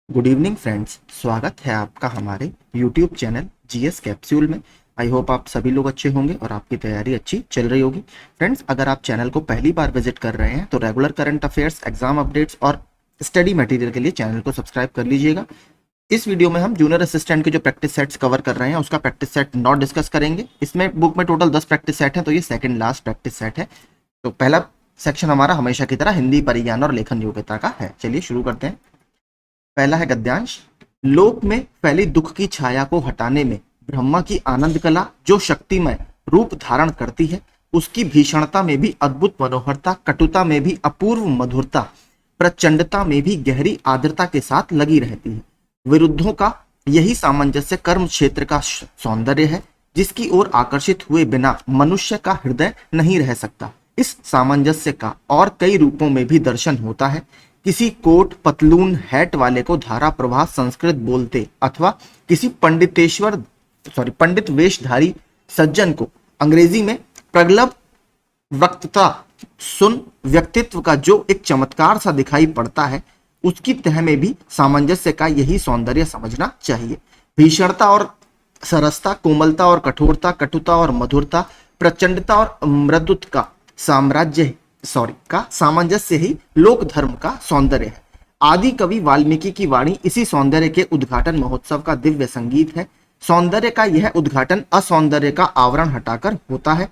Good evening friends, स्वागत है आपका हमारे यूट्यूब चैनल जीएस कैप्सूल में। आई होप आप सभी लोग अच्छे होंगे और आपकी तैयारी अच्छी चल रही होगी। फ्रेंड्स, अगर आप चैनल को पहली बार विजिट कर रहे हैं तो regular current affairs, exam updates और स्टडी मटेरियल के लिए चैनल को सब्सक्राइब कर लीजिएगा। इस वीडियो में हम जूनियर असिस्टेंट के जो प्रैक्टिस सेट्स कवर कर रहे हैं उसका प्रैक्टिस सेट नॉट डिस्कस करेंगे। इसमें बुक में टोटल 10 प्रैक्टिस सेट है, तो ये सेकंड लास्ट प्रैक्टिस सेट है। तो पहला सेक्शन हमारा हमेशा की तरह हिंदी परिज्ञान और लेखन योग्यता का है। चलिए शुरू करते हैं। पहला है गद्यांश। लोक में फैली दुख की छाया को हटाने में ब्रह्मा की आनंद कला जो शक्तिमय रूप धारण करती है, उसकी भीषणता में भी अद्भुत मनोहरता, कटुता में भी अपूर्व मधुरता, प्रचंडता में भी गहरी आर्द्रता के साथ लगी रहती है। विरुद्धों का यही सामंजस्य कर्म क्षेत्र का सौंदर्य है, जिसकी ओर आकर्षित हुए बिना मनुष्य का हृदय नहीं रह सकता। इस सामंजस्य का और कई रूपों में भी दर्शन होता है। किसी कोट पतलून हैट वाले को धारा प्रवाह संस्कृत बोलते अथवा किसी पंडित वेशधारी सज्जन को अंग्रेजी में प्रगल्भ वक्तृता सुन व्यक्तित्व का जो एक चमत्कार सा दिखाई पड़ता है, उसकी तह में भी सामंजस्य का यही सौंदर्य समझना चाहिए। भीषणता और सरसता, कोमलता और कठोरता, कटुता और मधुरता, प्रचंडता और मृदुता का सामंजस्य ही लोक धर्म का सौंदर्य है। आदि कवि वाल्मीकि की वाणी इसी सौंदर्य के उद्घाटन महोत्सव का दिव्य संगीत है। सौंदर्य का यह उद्घाटन असौंदर्य का आवरण हटाकर होता है।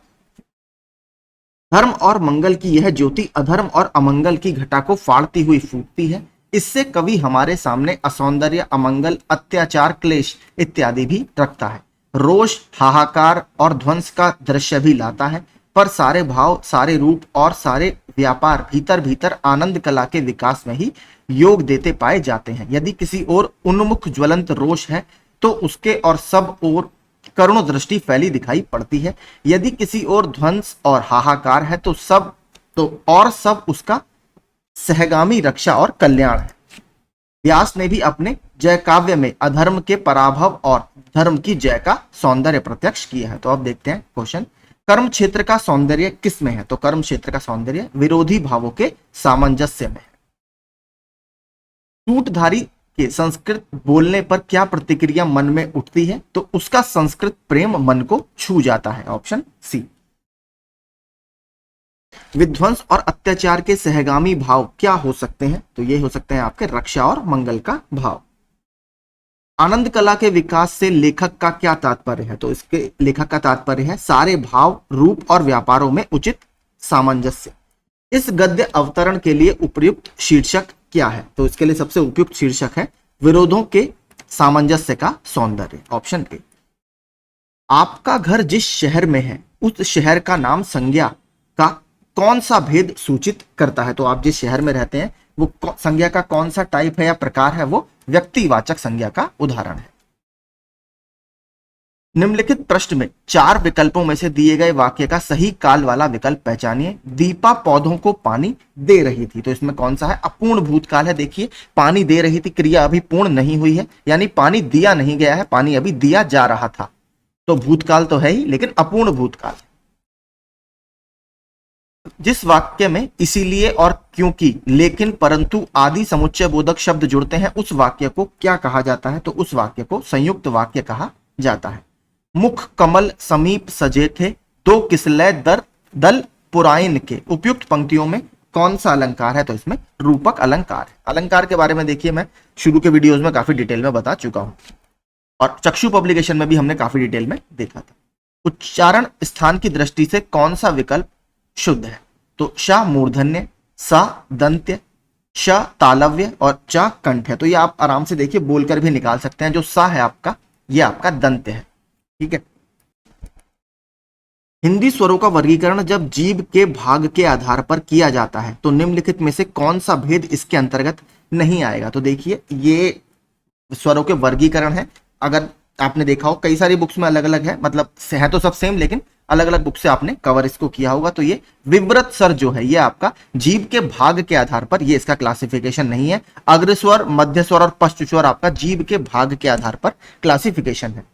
धर्म और मंगल की यह ज्योति अधर्म और अमंगल की घटा को फाड़ती हुई फूटती है। इससे कवि हमारे सामने असौंदर्य, अमंगल, अत्याचार, क्लेश इत्यादि भी रखता है। रोष, हाहाकार और ध्वंस का दृश्य भी लाता है, पर सारे भाव, सारे रूप और सारे व्यापार भीतर भीतर आनंद कला के विकास में ही योग देते पाए जाते हैं। यदि किसी ओर उन्मुख ज्वलंत रोष है तो उसके और सब ओर करुण दृष्टि फैली दिखाई पड़ती है। यदि किसी ओर ध्वंस और हाहाकार है तो सब उसका सहगामी रक्षा और कल्याण है। व्यास ने भी अपने जय काव्य में अधर्म के पराभव और धर्म की जय का सौंदर्य प्रत्यक्ष किया है। तो अब देखते हैं क्वेश्चन। कर्म क्षेत्र का सौंदर्य किस में है? तो कर्म क्षेत्र का सौंदर्य विरोधी भावों के सामंजस्य में है। सूटधारी के संस्कृत बोलने पर क्या प्रतिक्रिया मन में उठती है? तो उसका संस्कृत प्रेम मन को छू जाता है। Option C. विध्वंस और अत्याचार के सहगामी भाव क्या हो सकते हैं? तो ये हो सकते हैं आपके रक्षा और मंगल का भाव। आनंद कला के विकास से लेखक का क्या तात्पर्य है? तो इसके लेखक का तात्पर्य है सारे भाव, रूप और व्यापारों में उचित सामंजस्य। इस गद्य अवतरण के लिए उपयुक्त शीर्षक क्या है? तो इसके लिए सबसे उपयुक्त शीर्षक है विरोधों के सामंजस्य का सौंदर्य। Option A. आपका घर जिस शहर में है उस शहर का नाम संज्ञा का कौन सा भेद सूचित करता है? तो आप जिस शहर में रहते हैं वो संज्ञा का कौन सा टाइप है या प्रकार है? वो व्यक्तिवाचक संज्ञा का उदाहरण है। निम्नलिखित प्रश्न में 4 विकल्पों में से दिए गए वाक्य का सही काल वाला विकल्प पहचानिए। दीपा पौधों को पानी दे रही थी, तो इसमें कौन सा है? अपूर्ण भूतकाल है। देखिए, पानी दे रही थी, क्रिया अभी पूर्ण नहीं हुई है, यानी पानी दिया नहीं गया है, पानी अभी दिया जा रहा था। तो भूतकाल तो है ही, लेकिन अपूर्ण भूतकाल। जिस वाक्य में इसीलिए और क्योंकि, लेकिन, परंतु आदि समुच्चय बोधक शब्द जुड़ते हैं उस वाक्य को क्या कहा जाता है? तो उस वाक्य को संयुक्त वाक्य कहा जाता है। मुख कमल समीप सजे थे, दो किसलय दल पुराइन के उपयुक्त पंक्तियों में कौन सा अलंकार है? तो इसमें रूपक अलंकार है। अलंकार के बारे में देखिए, मैं शुरू के वीडियोज में काफी डिटेल में बता चुका हूं और चक्षु पब्लिकेशन में भी हमने काफी डिटेल में देखा था। उच्चारण स्थान की दृष्टि से कौन सा विकल्प शुद्ध है? तो श मूर्धन्य, स दंत्य, श तालव्य और च कंठ है। तो ये आप आराम से देखिए, बोलकर भी निकाल सकते हैं। जो सा है आपका, ये आपका दंत्य है। ठीक है। हिंदी स्वरों का वर्गीकरण जब जीभ के भाग के आधार पर किया जाता है तो निम्नलिखित में से कौन सा भेद इसके अंतर्गत नहीं आएगा? तो देखिए, ये स्वरों के वर्गीकरण है। अगर आपने देखा हो कई सारी बुक्स में अलग अलग है, मतलब है तो सब सेम, लेकिन अलग अलग बुक से आपने कवर इसको किया होगा। तो ये विव्रत स्वर जो है, ये आपका जीभ के भाग के आधार पर, ये इसका क्लासिफिकेशन नहीं है। अग्रस्वर, मध्य स्वर और पश्च स्वर आपका जीभ के भाग के आधार पर क्लासिफिकेशन है।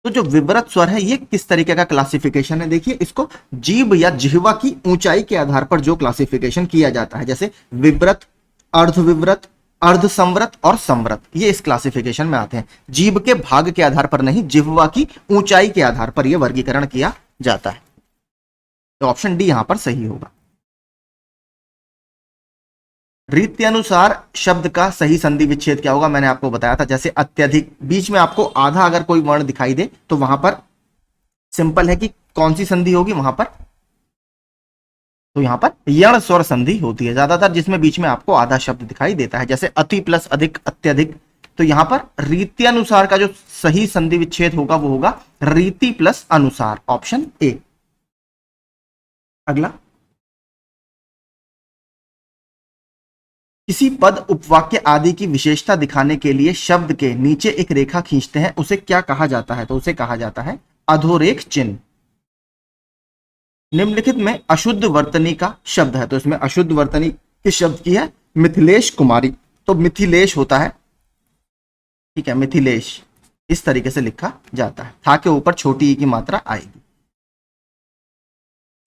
तो जो विव्रत स्वर है ये किस तरीके का क्लासिफिकेशन है? देखिए, इसको जीभ या जिह्वा की ऊंचाई के आधार पर जो क्लासिफिकेशन किया जाता है, जैसे विव्रत, अर्धविव्रत, अर्ध संवृत और संवृत, ये इस क्लासिफिकेशन में आते हैं। जीभ के भाग के आधार पर नहीं, जिह्वा की ऊंचाई के आधार पर यह वर्गीकरण किया जाता है। तो ऑप्शन डी यहां पर सही होगा। रीत्यनुसार शब्द का सही संधि विच्छेद क्या होगा, मैंने आपको बताया था। जैसे अत्यधिक, बीच में आपको आधा अगर कोई वर्ण दिखाई दे तो वहां पर सिंपल है कि कौन सी संधि होगी वहां पर, तो यहां पर यण स्वर संधि होती है ज्यादातर, जिसमें बीच में आपको आधा शब्द दिखाई देता है, जैसे अति प्लस अधिक, अत्यधिक। तो यहां पर रीत्यनुसार का जो सही संधि विच्छेद होगा वो होगा रीति प्लस अनुसार, ऑप्शन ए। अगला, किसी पद उपवाक्य आदि की विशेषता दिखाने के लिए शब्द के नीचे एक रेखा खींचते हैं, उसे क्या कहा जाता है, तो उसे कहा जाता है अधोरेख चिन्ह। निम्नलिखित में अशुद्ध वर्तनी का शब्द है, तो इसमें अशुद्ध वर्तनी किस शब्द की है, मिथिलेश कुमारी। तो मिथिलेश होता है, ठीक है, मिथिलेश इस तरीके से लिखा जाता है, था के ऊपर छोटी ई की मात्रा आएगी।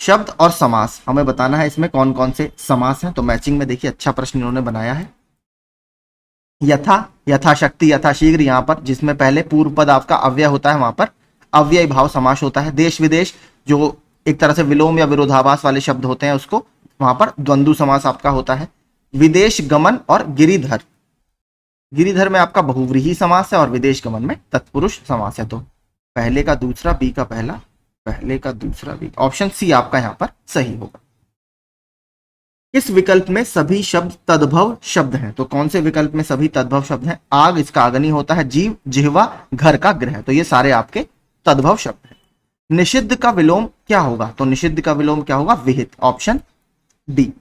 शब्द और समास हमें बताना है, इसमें कौन कौन से समास हैं। तो मैचिंग में देखिए अच्छा प्रश्न इन्होंने बनाया है। यथा, यथाशक्ति, यथाशीघ्र, यहां पर जिसमें पहले पूर्व पद आपका अव्यय होता है वहां पर अव्यय भाव समास होता है। देश विदेश, जो एक तरह से विलोम या विरोधाभास वाले शब्द होते हैं, उसको वहां पर द्वंद्व समास आपका होता है। विदेश गमन और गिरिधर, गिरिधर में आपका बहुव्रीहि समास है और विदेश गमन में तत्पुरुष समास है। तो पहले का दूसरा, बी का पहला, पहले का दूसरा, बी, ऑप्शन सी आपका यहां पर सही होगा। इस विकल्प में सभी शब्द तद्भव शब्द हैं, तो कौन से विकल्प में सभी तद्भव शब्द हैं, आग इसका अग्नि होता है, जीव, जिह्वा, घर का गृह, तो ये सारे आपके तद्भव शब्द हैं। निषिद्ध का विलोम क्या होगा, तो निषिद्ध का विलोम क्या होगा, विहित, ऑप्शन डी।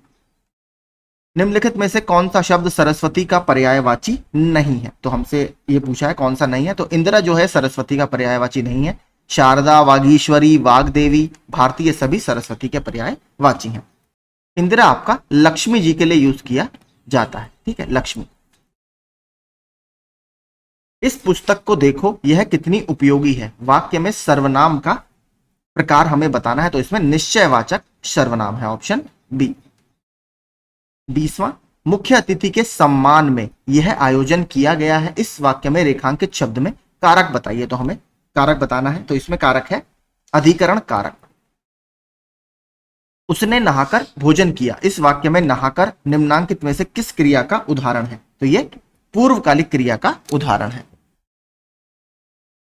निम्नलिखित में से कौन सा शब्द सरस्वती का पर्यायवाची नहीं है, तो हमसे ये पूछा है कौन सा नहीं है, तो इंदिरा जो है सरस्वती का पर्यायवाची नहीं है। शारदा, वागीश्वरी, वाग्देवी, भारती, ये सभी सरस्वती के पर्यायवाची हैं। इंदिरा आपका लक्ष्मी जी के लिए यूज किया जाता है, ठीक है, लक्ष्मी। इस पुस्तक को देखो, यह कितनी उपयोगी है, वाक्य में सर्वनाम का प्रकार हमें बताना है, तो इसमें निश्चयवाचक सर्वनाम है, ऑप्शन बी। 20वां, मुख्य अतिथि के सम्मान में यह आयोजन किया गया है, इस वाक्य में रेखांकित शब्द में कारक बताइए, तो हमें कारक बताना है, तो इसमें कारक है अधिकरण कारक। उसने नहाकर भोजन किया, इस वाक्य में नहाकर निम्नांकित में से किस क्रिया का उदाहरण है, तो यह पूर्वकालिक क्रिया का उदाहरण है।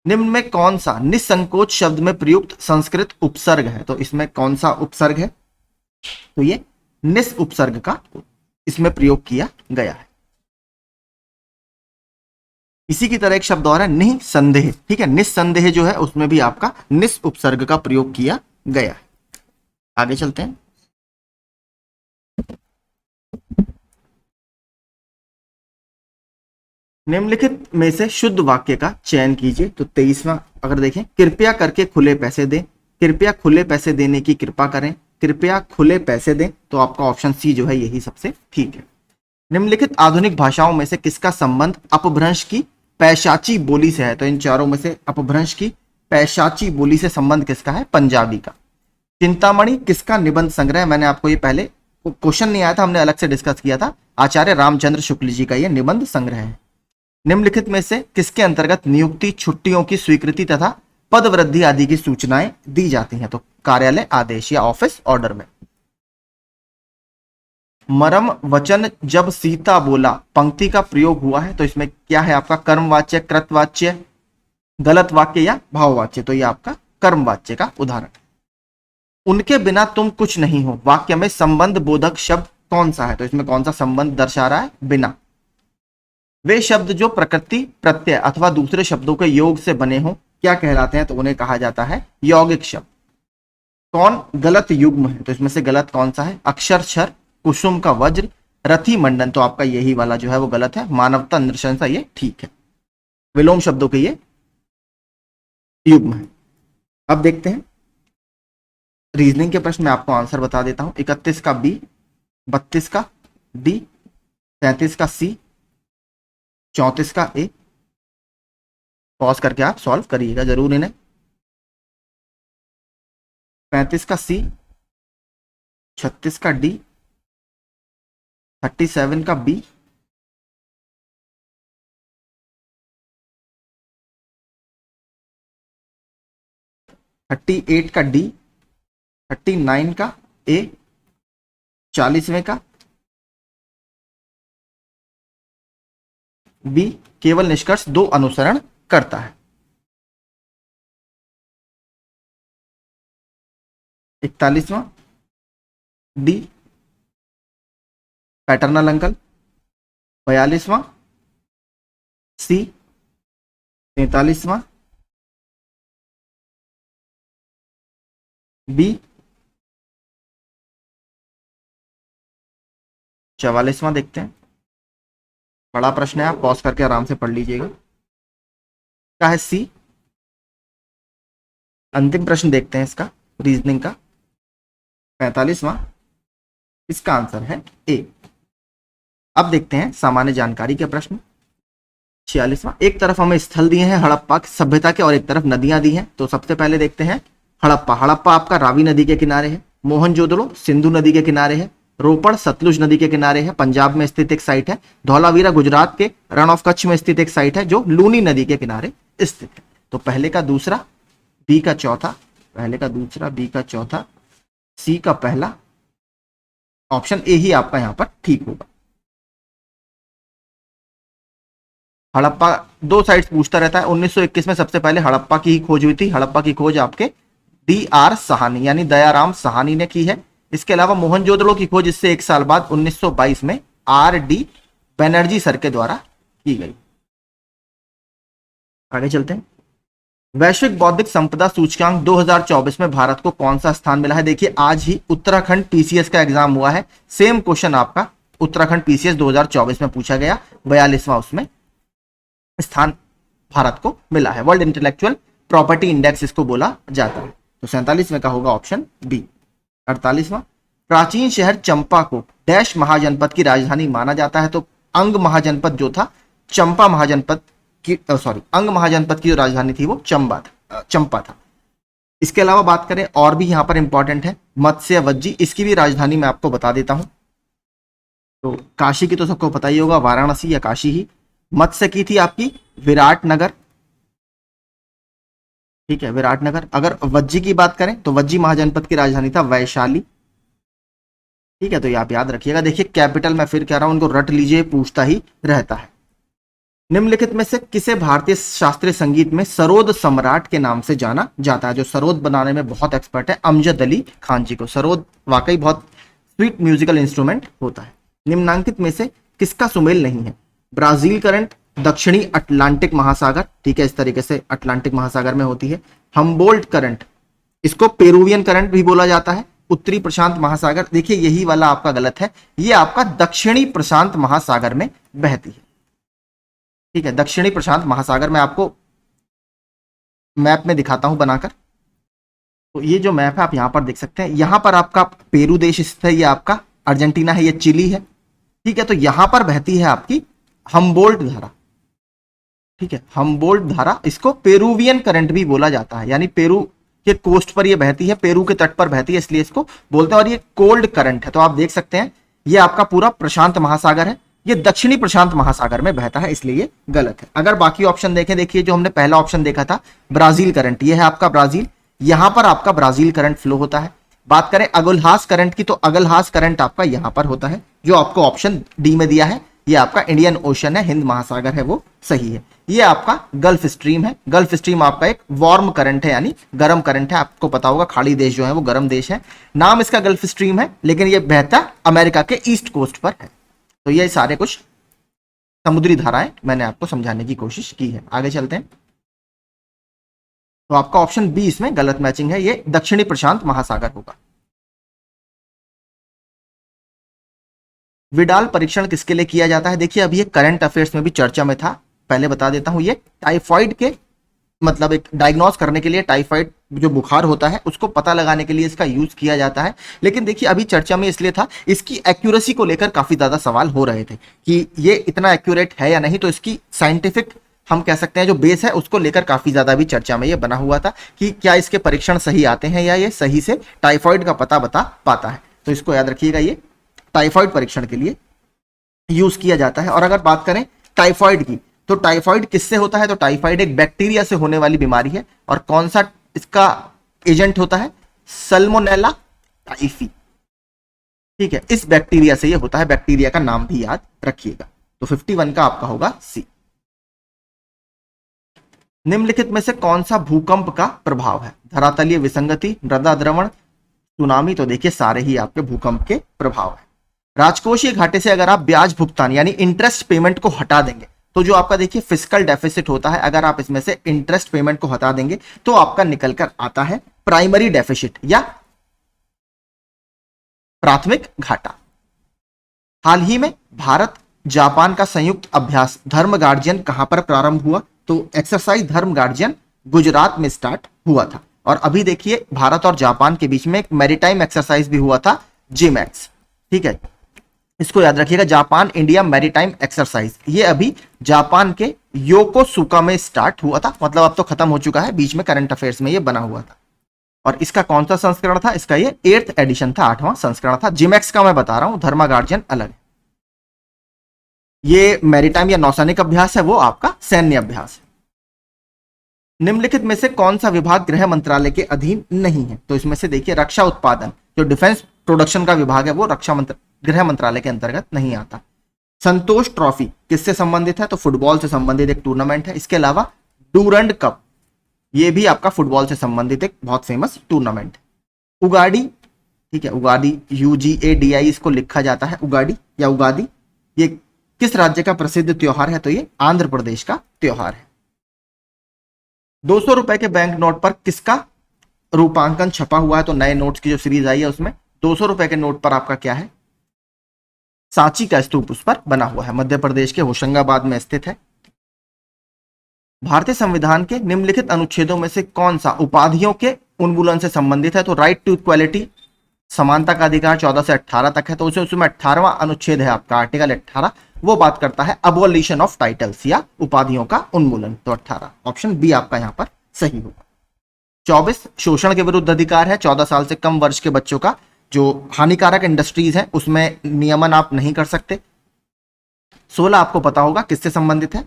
निम्न में कौन सा निसंकोच शब्द में प्रयुक्त संस्कृत उपसर्ग है, तो इसमें कौन सा उपसर्ग है, तो ये निस उपसर्ग का इसमें प्रयोग किया गया है। इसी की तरह एक शब्द और है निसंदेह, ठीक है, निसंदेह जो है उसमें भी आपका निस उपसर्ग का प्रयोग किया गया है। आगे चलते हैं। निम्नलिखित में से शुद्ध वाक्य का चयन कीजिए, तो 23वां अगर देखें, कृपया करके खुले पैसे दें, कृपया खुले पैसे देने की कृपा करें, कृपया खुले पैसे दें, तो आपका ऑप्शन सी जो है यही सबसे ठीक है। निम्नलिखित आधुनिक भाषाओं में से किसका संबंध अपभ्रंश की पैशाची बोली से है, तो इन चारों में से अपभ्रंश की पैशाची बोली से संबंध किसका है, पंजाबी का। चिंतामणि किसका निबंध संग्रह, मैंने आपको ये पहले क्वेश्चन नहीं आया था, हमने अलग से डिस्कस किया था, आचार्य रामचंद्र शुक्ल जी का ये निबंध संग्रह है। निम्नलिखित में से किसके अंतर्गत नियुक्ति, छुट्टियों की स्वीकृति तथा पद वृद्धि आदि की सूचनाएं दी जाती हैं, तो कार्यालय आदेश या ऑफिस ऑर्डर में। मरम वचन जब सीता बोला पंक्ति का प्रयोग हुआ है, तो इसमें क्या है आपका कर्मवाच्य, कृतवाच्य, गलत वाक्य या भाववाच्य, तो ये आपका कर्मवाच्य का उदाहरण। उनके बिना तुम कुछ नहीं हो, वाक्य में संबंध बोधक शब्द कौन सा है, तो इसमें कौन सा संबंध दर्शा रहा है, बिना। वे शब्द जो प्रकृति, प्रत्यय अथवा दूसरे शब्दों के योग से बने हो क्या कहलाते हैं, तो उन्हें कहा जाता है यौगिक शब्द। कौन गलत युग्म है, तो इसमें से गलत कौन सा है, अक्षर क्षर, कुसुम का वज्र, रथी मंडन, तो आपका यही वाला जो है वो गलत है, मानवता नृशंसा ये ठीक है। विलोम शब्दों के ये युग्म है। अब देखते हैं रीजनिंग के प्रश्न में, आपको आंसर बता देता हूं। 31 का बी, 32 का डी, 33 का सी, 34 का ए। पॉज करके आप सॉल्व करिएगा जरूर इन्हें। 35 का सी, 36 का डी, 37 का बी, 38 का डी, 39 का ए, 40वें का बी। केवल निष्कर्ष 2 अनुसरण करता है। 41वां डी, पैटर्नल अंकल। 42वां सी। 43वां बी। 44वां देखते हैं, बड़ा प्रश्न है, आप पॉज करके आराम से पढ़ लीजिएगा। क्या है सी। अंतिम प्रश्न देखते हैं इसका, रीजनिंग का। 45वां, इसका आंसर है ए। अब देखते हैं सामान्य जानकारी के प्रश्न। 46वां, एक तरफ हमें स्थल दिए हैं हड़प्पा सभ्यता के और एक तरफ नदियां दी हैं। तो सबसे पहले देखते हैं हड़प्पा। हड़प्पा आपका रावी नदी के किनारे है। मोहनजोदड़ो सिंधु नदी के किनारे है। रोपड़ सतलुज नदी के किनारे है, पंजाब में स्थित एक साइट है। धौलावीरा गुजरात के रण ऑफ कच्छ में स्थित एक साइट है जो लूनी नदी के किनारे स्थित है। तो पहले का दूसरा, बी का चौथा, पहले का दूसरा, बी का चौथा, सी का पहला, ऑप्शन ए ही आपका यहां पर ठीक होगा। हड़प्पा 2 साइट्स पूछता रहता है। 1921 में सबसे पहले हड़प्पा की ही खोज हुई थी। हड़प्पा की खोज आपके D.R. साहनी यानी दयाराम साहनी ने की है। इसके अलावा मोहनजोदड़ो की खोज इससे 1 साल बाद 1922 में R.D. बनर्जी सर के द्वारा की गई। आगे चलते हैं। वैश्विक बौद्धिक संपदा सूचकांक 2024 में भारत को कौन सा स्थान मिला है? देखिए आज ही उत्तराखंड पीसीएस का एग्जाम हुआ है। सेम क्वेश्चन आपका उत्तराखंड पीसीएस 2024 में पूछा गया, 42वां उसमें स्थान भारत को मिला है। वर्ल्ड इंटेलेक्चुअल प्रॉपर्टी इंडेक्स इसको बोला जाता है। तो 47वें का होगा ऑप्शन बी। 48वां, प्राचीन शहर चंपा को डैश महाजनपद की राजधानी माना जाता है। तो अंग महाजनपद जो था चंपा महाजनपद की, अंग महाजनपद की जो राजधानी थी वो चंपा था। इसके अलावा बात करें और भी यहां पर इंपॉर्टेंट है मत्स्य वज्जी, इसकी भी राजधानी मैं आपको बता देता हूं। तो काशी की तो सबको पता ही होगा, वाराणसी या काशी ही। मत्स्य की थी आपकी विराटनगर, ठीक है, विराटनगर। अगर वज्जी की बात करें तो वज्जी महाजनपद की राजधानी था वैशाली, ठीक है। तो ये आप याद रखिएगा। देखिए कैपिटल मैं फिर कह रहा हूं, उनको रट लीजिए, पूछता ही रहता है। निम्नलिखित में से किसे भारतीय शास्त्रीय संगीत में सरोद सम्राट के नाम से जाना जाता है? जो सरोद बनाने में बहुत एक्सपर्ट है अमजद अली खान जी को। सरोद वाकई बहुत स्वीट म्यूजिकल इंस्ट्रूमेंट होता है। निम्नांकित में से किसका सुमेल नहीं है? ब्राजील करंट, दक्षिणी अटलांटिक महासागर, ठीक है, इस तरीके से अटलांटिक महासागर में होती है। हम्बोल्ट करंट, इसको पेरुवियन करंट भी बोला जाता है। उत्तरी प्रशांत महासागर, देखिए यही वाला आपका गलत है, ये आपका दक्षिणी प्रशांत महासागर में बहती है, ठीक है। दक्षिणी प्रशांत महासागर में आपको मैप में दिखाता हूं बनाकर। तो ये जो मैप है आप यहां पर देख सकते हैं। यहां पर आपका पेरू देश स्थित है, ये आपका अर्जेंटीना है, ये चिली है, ठीक है। तो यहां पर बहती है आपकी हम्बोल्ट धारा, ठीक है। हम्बोल्ट धारा, इसको पेरुवियन करंट भी बोला जाता है, यानी पेरू के कोस्ट पर ये बहती है, पेरू के तट पर बहती है, इसलिए इसको बोलते हैं। और ये कोल्ड करंट है। तो आप देख सकते हैं ये आपका पूरा प्रशांत महासागर है, ये दक्षिणी प्रशांत महासागर में बहता है, इसलिए ये गलत है। अगर बाकी ऑप्शन देखें, देखिए जो हमने पहला ऑप्शन देखा था ब्राजील करंट, ये है आपका ब्राजील, यहां पर आपका ब्राजील करंट फ्लो होता है। बात करें अगुलहास करंट की, तो अगलहास करंट आपका यहां पर होता है, जो आपको ऑप्शन डी में दिया है, ये आपका इंडियन ओशन है, हिंद महासागर है, वो सही है। ये आपका गल्फ स्ट्रीम है। गल्फ स्ट्रीम आपका एक वार्म करंट है, यानी गर्म करंट है। आपको पता होगा खाड़ी देश जो है वो गर्म देश है, नाम इसका गल्फ स्ट्रीम है, लेकिन ये बहता अमेरिका के ईस्ट कोस्ट पर है। तो ये सारे कुछ समुद्री धाराएं मैंने आपको समझाने की कोशिश की है। आगे चलते हैं। तो आपका ऑप्शन बी इसमें गलत मैचिंग है, ये दक्षिणी प्रशांत महासागर होगा। विडाल परीक्षण किसके लिए किया जाता है? देखिए अभी ये करंट अफेयर्स में भी चर्चा में था, पहले बता देता हूं। ये टाइफाइड के मतलब एक डायग्नोस करने के लिए, टाइफाइड जो बुखार होता है उसको पता लगाने के लिए इसका यूज किया जाता है। लेकिन देखिए अभी चर्चा में इसलिए था, इसकी एक्यूरेसी को लेकर काफी ज्यादा सवाल हो रहे थे कि ये इतना एक्यूरेट है या नहीं। तो इसकी साइंटिफिक हम कह सकते हैं जो बेस है उसको लेकर काफी ज्यादा भी चर्चा में ये बना हुआ था कि क्या इसके परीक्षण सही आते हैं या ये सही से टाइफाइड का पता बता पाता है। तो इसको याद रखिएगा, ये टाइफाइड परीक्षण के लिए यूज किया जाता है। और अगर बात करें टाइफाइड की, तो टाइफाइड किससे होता है? तो टाइफाइड एक बैक्टीरिया से होने वाली बीमारी है। और कौन सा इसका एजेंट होता है सल्मोनेला टाइफी। ठीक है, इस बैक्टीरिया से ये होता है, बैक्टीरिया का नाम भी याद रखिएगा। तो 51 का आपका होगा सी। निम्नलिखित में से कौन सा भूकंप का प्रभाव है? धरातलीय विसंगति, मृदा द्रवण, सुनामी। तो देखिए सारे ही आपके भूकंप के प्रभाव है। राजकोषीय घाटे से अगर आप ब्याज भुगतान यानी इंटरेस्ट पेमेंट को हटा देंगे तो जो आपका देखिए फिस्कल डेफिसिट होता है, अगर आप इसमें से इंटरेस्ट पेमेंट को हटा देंगे तो आपका निकल कर आता है प्राइमरी डेफिसिट या प्राथमिक घाटा। हाल ही में भारत जापान का संयुक्त अभ्यास धर्म गार्जियन कहां पर प्रारंभ हुआ? तो एक्सरसाइज धर्म गार्जियन गुजरात में स्टार्ट हुआ था। और अभी देखिए भारत और जापान के बीच में एक मैरीटाइम एक्सरसाइज भी हुआ था, जिमैक्स। ठीक है, इसको याद रखिएगा, जापान इंडिया मैरीटाइम एक्सरसाइज, ये अभी जापान के योकोसुका में स्टार्ट हुआ था, मतलब अब तो खत्म हो चुका है, बीच में करंट अफेयर्स में ये बना हुआ था। और इसका कौन सा संस्करण था? इसका ये 8th एडिशन था, 8वां संस्करण था। जिमैक्स का मैं बता रहा हूं, धर्मा गार्जियन अलग है। ये मैरीटाइम या नौसैनिक अभ्यास है, वो आपका सैन्य अभ्यास है। निम्नलिखित में से कौन सा विभाग गृह मंत्रालय के अधीन नहीं है? तो इसमें से देखिए रक्षा उत्पादन, जो डिफेंस प्रोडक्शन का विभाग है, वो गृह मंत्रालय के अंतर्गत नहीं आता। संतोष ट्रॉफी किससे संबंधित है? तो फुटबॉल से संबंधित एक टूर्नामेंट है। इसके अलावा डूरंड कप, ये भी आपका फुटबॉल से संबंधित एक बहुत फेमस टूर्नामेंट है। उगाड़ी, ठीक है, उगाड़ी UGADI इसको लिखा जाता है, उगाड़ी या उगादी। ये किस राज्य का प्रसिद्ध त्योहार है? तो ये आंध्र प्रदेश का त्योहार है। 200 रुपए के बैंक नोट पर किसका रूपांकन छपा हुआ है? तो नए नोट्स की जो सीरीज आई है उसमें 200 रुपए के नोट पर आपका क्या है? सांची का स्तूप उस पर बना हुआ है, मध्य प्रदेश के होशंगाबाद में स्थित है। भारतीय संविधान के निम्नलिखित अनुच्छेदों में से कौन सा उपाधियों के उन्मूलन से संबंधित है? तो राइट टू इक्वालिटी, समानता का अधिकार 14 से 18 तक है। तो उसमें 18वां अनुच्छेद है आपका, आर्टिकल 18, वो बात करता है अबोलिशन ऑफ टाइटल्स या उपाधियों का उन्मूलन। तो 18, ऑप्शन बी आपका यहां पर सही होगा। 24 शोषण के विरुद्ध अधिकार है, 14 साल से कम वर्ष के बच्चों का जो हानिकारक इंडस्ट्रीज है उसमें नियमन आप नहीं कर सकते। 16 आपको पता होगा किससे संबंधित है?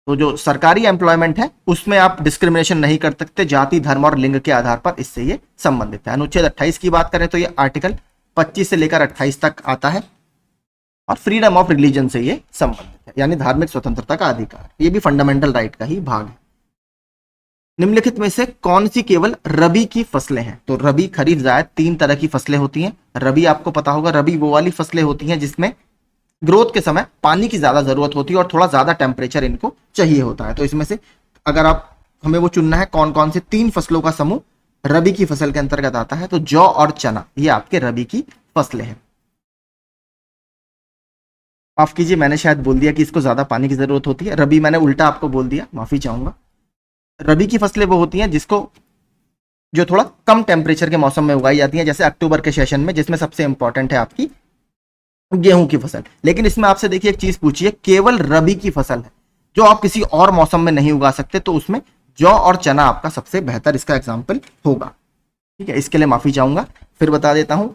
तो जो सरकारी एम्प्लॉयमेंट है उसमें आप डिस्क्रिमिनेशन नहीं कर सकते जाति, धर्म और लिंग के आधार पर, इससे ये संबंधित है। अनुच्छेद 28 की बात करें तो ये आर्टिकल 25 से लेकर 28 तक आता है और फ्रीडम ऑफ रिलीजन से ये संबंधित है, यानी धार्मिक स्वतंत्रता का अधिकार। ये भी फंडामेंटल राइट का ही भाग है। निम्नलिखित में से कौन सी केवल रबी की फसलें हैं? तो रबी, खरीफ, जायद, 3 तरह की फसलें होती हैं। रबी आपको पता होगा, रबी वो वाली फसलें होती हैं जिसमें ग्रोथ के समय पानी की ज्यादा जरूरत होती है और थोड़ा ज्यादा टेम्परेचर इनको चाहिए होता है। तो इसमें से अगर आप हमें वो चुनना है कौन कौन से 3 फसलों का समूह रबी की फसल के अंतर्गत आता है, तो जौ और चना ये आपके रबी की फसलें हैं। माफ कीजिए, मैंने शायद बोल दिया कि इसको ज्यादा पानी की जरूरत होती है, रबी मैंने उल्टा आपको बोल दिया, माफी चाहूंगा। रबी की फसलें वो होती हैं जिसको जो थोड़ा कम टेम्परेचर के मौसम में उगाई जाती हैं, जैसे अक्टूबर के सेशन में, जिसमें सबसे इंपॉर्टेंट है आपकी गेहूं की फसल। लेकिन इसमें आपसे देखिए एक चीज पूछिए, केवल रबी की फसल है जो आप किसी और मौसम में नहीं उगा सकते, तो उसमें जौ और चना आपका सबसे बेहतर इसका एग्जाम्पल होगा। ठीक है, इसके लिए माफी चाहूंगा। फिर बता देता हूं,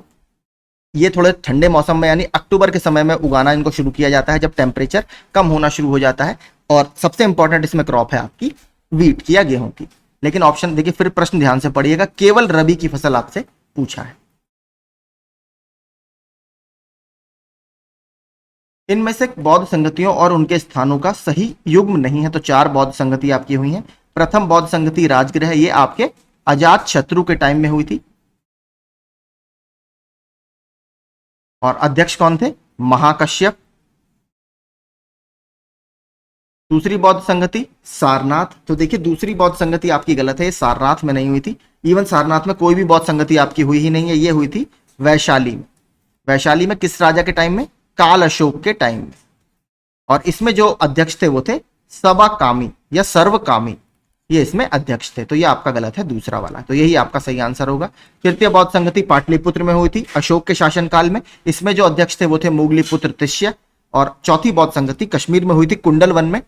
ये थोड़े ठंडे मौसम में यानी अक्टूबर के समय में उगाना इनको शुरू किया जाता है, जब टेम्परेचर कम होना शुरू हो जाता है। और सबसे इंपॉर्टेंट इसमें क्रॉप है आपकी वीट की या गेहूं की। लेकिन ऑप्शन देखिए, फिर प्रश्न ध्यान से पढ़िएगा, केवल रबी की फसल आपसे पूछा है। इनमें से बौद्ध संगतियों और उनके स्थानों का सही युग्म नहीं है। तो 4 बौद्ध संगति आपकी हुई हैं। प्रथम बौद्ध संगति राजगृह, ये आपके अजात शत्रु के टाइम में हुई थी और अध्यक्ष कौन थे? महाकश्यप। दूसरी बौद्ध संगति सारनाथ। तो देखिए दूसरी बौद्ध संगति आपकी गलत है, ये सारनाथ में नहीं हुई थी। इवन सारनाथ में कोई भी बौद्ध संगति आपकी हुई ही नहीं है, ये हुई थी वैशाली में। वैशाली में किस राजा के टाइम में? काल अशोक के टाइम में। और इसमें जो अध्यक्ष थे वो थे सबाकामी या सर्वकामी, ये इसमें अध्यक्ष थे। तो ये आपका गलत है, दूसरा वाला। तो यही आपका सही आंसर होगा। तृतीय बौद्ध संगति पाटलिपुत्र में हुई थी अशोक के शासनकाल में। इसमें जो अध्यक्ष थे वो थे मुगलीपुत्र तिष्य। और चौथी बौद्ध संगति कश्मीर में हुई थी कुंडल वन में,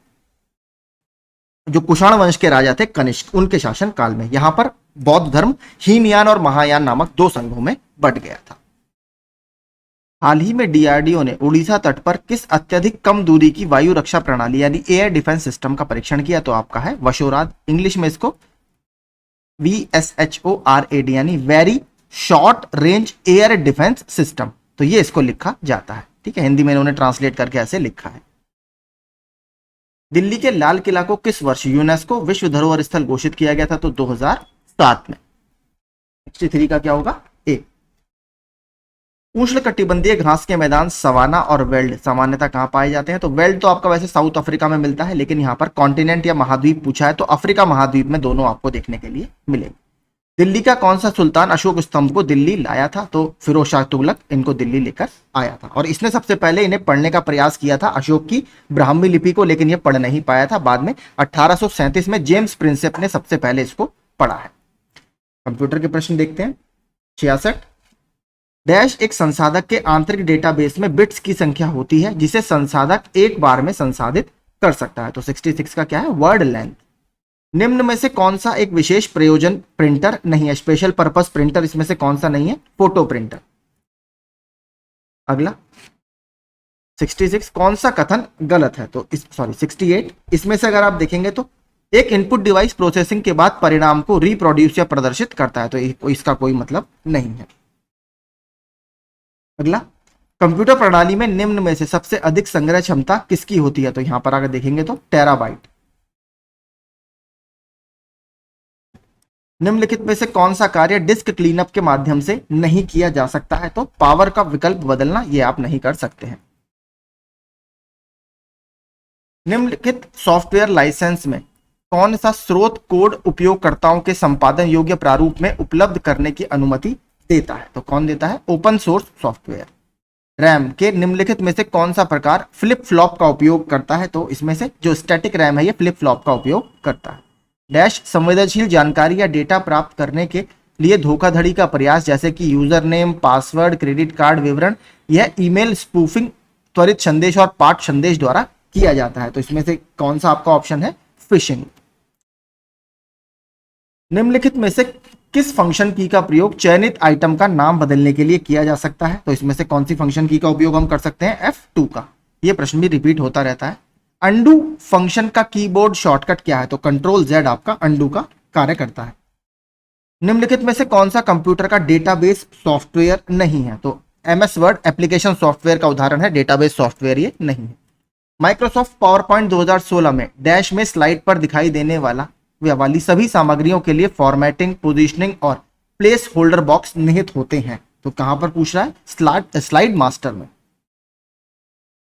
जो कुषाण वंश के राजा थे कनिष्क, उनके शासन काल में। यहां पर बौद्ध धर्म हीनयान और महायान नामक 2 संघों में बंट गया था। हाल ही में डीआरडीओ ने उड़ीसा तट पर किस अत्यधिक कम दूरी की वायु रक्षा प्रणाली यानी एयर डिफेंस सिस्टम का परीक्षण किया? तो आपका है वशोराज, इंग्लिश में इसको VSHORAD यानी very short range air defence system. तो ये इसको लिखा जाता है, ठीक है। हिंदी में इन्होंने ट्रांसलेट करके ऐसे लिखा है। दिल्ली के लाल किला को किस वर्ष यूनेस्को विश्व धरोहर स्थल घोषित किया गया था? तो 2007 में। 63 का क्या होगा? ए। उष्णकटिबंधीय घास के मैदान सवाना और वेल्ड सामान्यतः कहां पाए जाते हैं? तो वेल्ड तो आपका वैसे साउथ अफ्रीका में मिलता है, लेकिन यहां पर कॉन्टिनेंट या महाद्वीप पूछा है तो अफ्रीका महाद्वीप में दोनों आपको देखने के लिए मिलेंगे। दिल्ली का कौन सा सुल्तान अशोक स्तंभ को दिल्ली लाया था? तो फिरोज शाह तुगलक इनको दिल्ली लेकर आया था, और इसने सबसे पहले इन्हें पढ़ने का प्रयास किया था अशोक की ब्राह्मी लिपि को, लेकिन ये पढ़ नहीं पाया था। बाद में 1837 में जेम्स प्रिंसेप ने सबसे पहले इसको पढ़ा है। कंप्यूटर के प्रश्न देखते हैं। 66 डैश एक संसाधक के आंतरिक डेटाबेस में बिट्स की संख्या होती है जिसे संसाधक एक बार में संसाधित कर सकता है। तो 66 का क्या है? Word length. निम्न में से कौन सा एक विशेष प्रयोजन प्रिंटर नहीं है? स्पेशल पर्पस प्रिंटर इसमें से कौन सा नहीं है? Photo printer. अगला 66 कौन सा कथन गलत है? तो 68 इसमें से अगर आप देखेंगे तो एक इनपुट डिवाइस प्रोसेसिंग के बाद परिणाम को रिप्रोड्यूस या प्रदर्शित करता है, तो इसका कोई मतलब नहीं है। अगला कंप्यूटर प्रणाली में निम्न में से सबसे अधिक संग्रह क्षमता किसकी होती है? तो यहां पर अगर देखेंगे तो टेराबाइट। निम्नलिखित में से कौन सा कार्य डिस्क क्लीनअप के माध्यम से नहीं किया जा सकता है? तो पावर का विकल्प बदलना, यह आप नहीं कर सकते हैं। निम्नलिखित सॉफ्टवेयर लाइसेंस में कौन सा स्रोत कोड उपयोगकर्ताओं के संपादन योग्य प्रारूप में उपलब्ध करने की अनुमति देता है? तो कौन देता है? Open source software. रैम के निम्नलिखित में से कौन सा प्रकार फ्लिप फ्लॉप का उपयोग करता है? तो इसमें से जो स्टैटिक रैम है ये फ्लिप फ्लॉप का उपयोग करता है। डैश संवेदनशील जानकारी या डेटा प्राप्त करने के लिए धोखाधड़ी का प्रयास जैसे कि user name, password, credit card विवरण, यह ईमेल स्पूफिंग, त्वरित संदेश और पाठ संदेश द्वारा किया जाता है। तो इसमें से कौन सा आपका ऑप्शन है? फिशिंग। निम्नलिखित में से किस फंक्शन की का प्रयोग चयनित आइटम का नाम बदलने के लिए किया जा सकता है? तो इसमें से कौन सी फंक्शन की का उपयोग हम कर सकते हैं? F2 का। यह प्रश्न भी रिपीट होता रहता है। अंडू फंक्शन का कीबोर्ड शॉर्टकट क्या है? तो कंट्रोल Z आपका अंडू का कार्य करता है। निम्नलिखित में से कौन सा कंप्यूटर का डेटाबेस सॉफ्टवेयर नहीं है? तो MS वर्ड एप्लीकेशन सॉफ्टवेयर का उदाहरण है, डेटाबेस सॉफ्टवेयर ये नहीं है। माइक्रोसॉफ्ट पावर पॉइंट 2016 में डैश में स्लाइड पर दिखाई देने वाली सभी सामग्रियों के लिए फॉर्मेटिंग, पोजीशनिंग और प्लेस होल्डर बॉक्स निहित होते हैं। तो कहां पर पूछ रहा है? स्लाइड मास्टर में।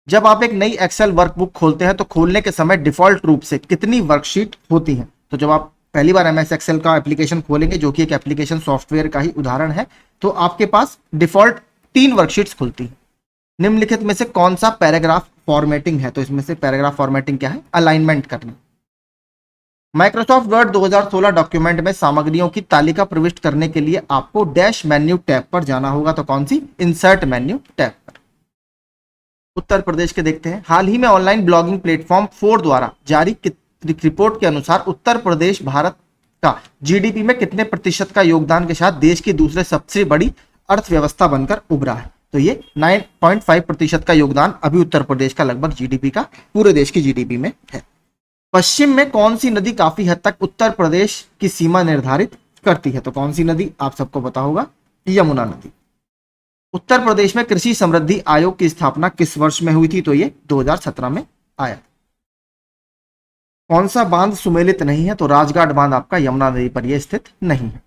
जब आप एक नई एक्सेल वर्कबुक खोलते हैं तो खोलने के समय डिफॉल्ट रूप से कितनी वर्कशीट होती हैं? तो जब आप पहली बार MS एक्सेल का एप्लीकेशन खोलेंगे, जो कि एक एप्लीकेशन सॉफ्टवेयर का ही उदाहरण है, तो आपके पास डिफॉल्ट 3 वर्कशीट्स खुलती हैं। निम्नलिखित में से कौन सा पैराग्राफ फॉर्मेटिंग है? तो इसमें से पैराग्राफ फॉर्मेटिंग क्या है? अलाइनमेंट करना। माइक्रोसॉफ्ट वर्ड 2016 डॉक्यूमेंट में सामग्रियों की तालिका प्रविष्ट करने के लिए आपको डैश मेन्यू टैब पर जाना होगा। तो कौन सी? इंसर्ट मेन्यू टैब पर। उत्तर प्रदेश के देखते हैं। हाल ही में ऑनलाइन ब्लॉगिंग प्लेटफॉर्म 4 द्वारा जारी रिपोर्ट के अनुसार उत्तर प्रदेश भारत का GDP में कितने प्रतिशत का योगदान के साथ देश की दूसरे सबसे बड़ी अर्थव्यवस्था बनकर उभरा है? तो ये 9.5% का योगदान अभी उत्तर प्रदेश का लगभग GDP का पूरे देश की GDP में है। पश्चिम में कौन सी नदी काफी हद तक उत्तर प्रदेश की सीमा निर्धारित करती है? तो कौन सी नदी? आप सबको पता होगा, यमुना नदी। उत्तर प्रदेश में कृषि समृद्धि आयोग की स्थापना किस वर्ष में हुई थी? तो ये 2017 में आया। कौन सा बांध सुमेलित नहीं है? तो राजघाट बांध आपका यमुना नदी पर यह स्थित नहीं है।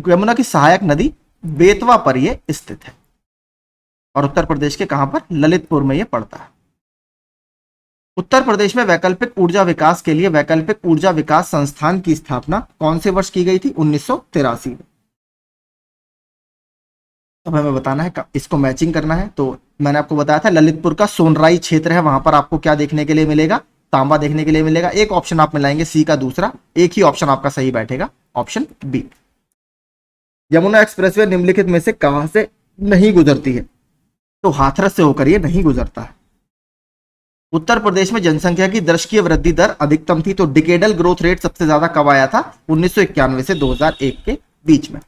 यमुना की सहायक नदी बेतवा पर यह स्थित है, और उत्तर प्रदेश के कहां पर? ललितपुर में यह पड़ता है। उत्तर प्रदेश में वैकल्पिक ऊर्जा विकास के लिए वैकल्पिक ऊर्जा विकास संस्थान की स्थापना कौन से वर्ष की गई थी? 1983 में। अब हमें बताना है, इसको मैचिंग करना है। तो मैंने आपको बताया था ललितपुर का सोनराई क्षेत्र है, वहां पर आपको क्या देखने के लिए मिलेगा? तांबा देखने के लिए मिलेगा। एक ऑप्शन आप मिलाएंगे सी का दूसरा, एक ही ऑप्शन आपका सही बैठेगा, ऑप्शन बी। यमुना एक्सप्रेसवे निम्नलिखित में से कहां से नहीं गुजरती है? तो हाथरस से होकर ये नहीं गुजरता है। उत्तर प्रदेश में जनसंख्या की दशकीय वृद्धि दर अधिकतम थी, तो डिकेडल ग्रोथ रेट सबसे ज्यादा कब आया था? 1991 से 2001 के बीच में।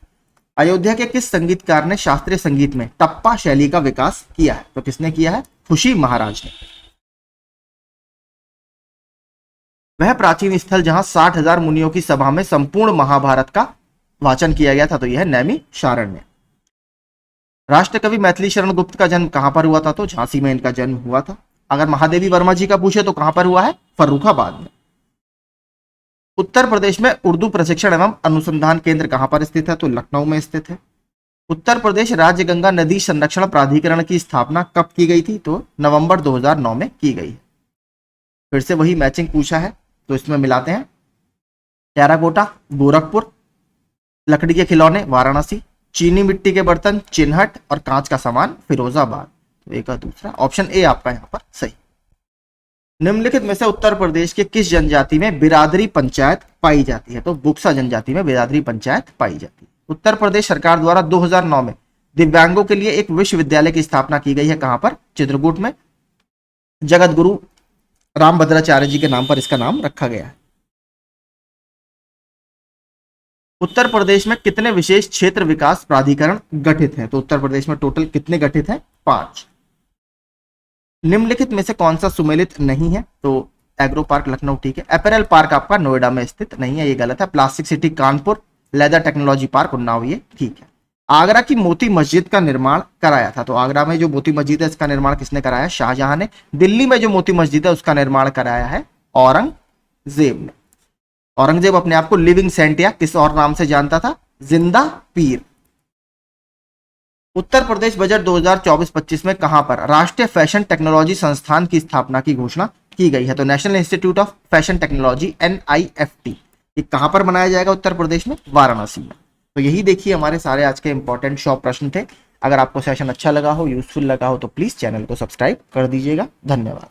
अयोध्या के किस संगीतकार ने शास्त्रीय संगीत में टप्पा शैली का विकास किया है? तो किसने किया है? खुशी महाराज ने। वह प्राचीन स्थल जहां 60,000 मुनियों की सभा में संपूर्ण महाभारत का वाचन किया गया था, तो यह नैमिषारण्य। राष्ट्रकवि मैथिली शरण गुप्त का जन्म कहां पर हुआ था? तो झांसी में इनका जन्म हुआ था। अगर महादेवी वर्मा जी का पूछे तो कहां पर हुआ है? फर्रुखाबाद में। उत्तर प्रदेश में उर्दू प्रशिक्षण एवं अनुसंधान केंद्र कहां पर स्थित है? तो लखनऊ में स्थित है। उत्तर प्रदेश राज्य गंगा नदी संरक्षण प्राधिकरण की स्थापना कब की गई थी? तो नवंबर 2009 में की गई है। फिर से वही मैचिंग पूछा है, तो इसमें मिलाते हैं। टेराकोटा गोरखपुर, लकड़ी के खिलौने वाराणसी, चीनी मिट्टी के बर्तन चिन्हट और कांच का सामान फिरोजाबाद। तो एक और दूसरा ऑप्शन ए आपका यहाँ पर सही। निम्नलिखित में से उत्तर प्रदेश के किस जनजाति में बिरादरी पंचायत पाई जाती है? तो बुक्सा जनजाति में बिरादरी पंचायत पाई जाती है। उत्तर प्रदेश सरकार द्वारा 2009 में दिव्यांगों के लिए एक विश्वविद्यालय की स्थापना की गई है, कहां पर? चित्रकूट में। जगत गुरु रामभद्राचार्य जी के नाम पर इसका नाम रखा गया है। उत्तर प्रदेश में कितने विशेष क्षेत्र विकास प्राधिकरण गठित हैं? तो उत्तर प्रदेश में टोटल कितने गठित हैं? 5। निम्नलिखित में से कौन सा सुमेलित नहीं है? तो एग्रो पार्क लखनऊ ठीक है। अपैरल पार्क आपका नोएडा में स्थित नहीं है, ये गलत है। Plastic city Kanpur, leather technology park Unnao, ये ठीक है। आगरा की मोती मस्जिद का निर्माण कराया था, तो आगरा में जो मोती मस्जिद है इसका निर्माण किसने कराया? शाहजहां ने। दिल्ली में जो मोती मस्जिद है उसका निर्माण कराया है औरंगजेब ने। औरंगजेब अपने आप को लिविंग सेंट या किस और नाम से जानता था? जिंदा पीर। उत्तर प्रदेश बजट 2024-25 में कहां पर राष्ट्रीय फैशन टेक्नोलॉजी संस्थान की स्थापना की घोषणा की गई है? तो national institute of fashion technology NIFT, ये कहां पर बनाया जाएगा? उत्तर प्रदेश में वाराणसी में। तो यही देखिए हमारे सारे आज के इंपॉर्टेंट 100 प्रश्न थे। अगर आपको सेशन अच्छा लगा हो, यूजफुल लगा हो, तो प्लीज चैनल को सब्सक्राइब कर दीजिएगा। धन्यवाद।